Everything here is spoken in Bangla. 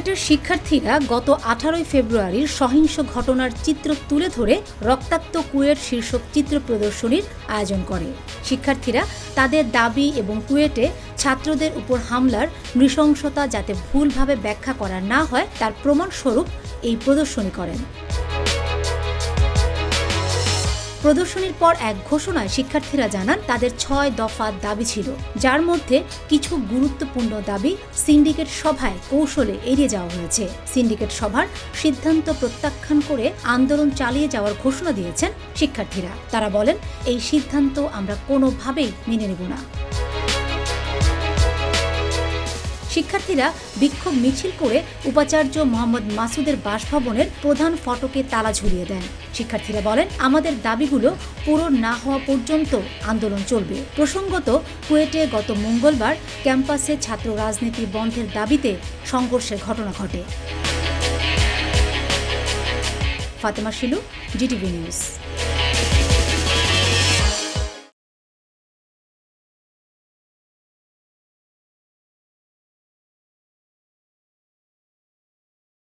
কুয়েটের শিক্ষার্থীরা গত 18 ফেব্রুয়ারির সহিংস ঘটনার চিত্র তুলে ধরে রক্তাক্ত কুয়েট শীর্ষক চিত্র প্রদর্শনীর আয়োজন করে। শিক্ষার্থীরা তাদের দাবি এবং কুয়েটে ছাত্রদের উপর হামলার নৃশংসতা যাতে ভুলভাবে ব্যাখ্যা করা না হয় তার প্রমাণস্বরূপ এই প্রদর্শনী করেন। প্রদর্শনীর পর এক ঘোষণায় শিক্ষার্থীরা জানান তাদের 6 দফা দাবি ছিল, যার মধ্যে কিছু গুরুত্বপূর্ণ দাবি সিন্ডিকেট সভায় কৌশলে এড়িয়ে যাওয়া হয়েছে। সিন্ডিকেট সভার সিদ্ধান্ত প্রত্যাখ্যান করে আন্দোলন চালিয়ে যাওয়ার ঘোষণা দিয়েছেন শিক্ষার্থীরা। তারা বলেন, এই সিদ্ধান্ত আমরা কোনোভাবেই মেনে নেব না। শিক্ষার্থীরা বিক্ষোভ মিছিল করে উপাচার্য মোহাম্মদ মাসুদের বাসভবনের প্রধান ফটকে তালা ঝুলিয়ে দেন। শিক্ষার্থীরা বলেন, আমাদের দাবিগুলো পূরণ না হওয়া পর্যন্ত আন্দোলন চলবে। প্রসঙ্গত, কুয়েটে গত মঙ্গলবার ক্যাম্পাসে ছাত্র রাজনীতি বন্ধের দাবিতে সংঘর্ষের ঘটনা ঘটে। Fatema Shilu, GTV news.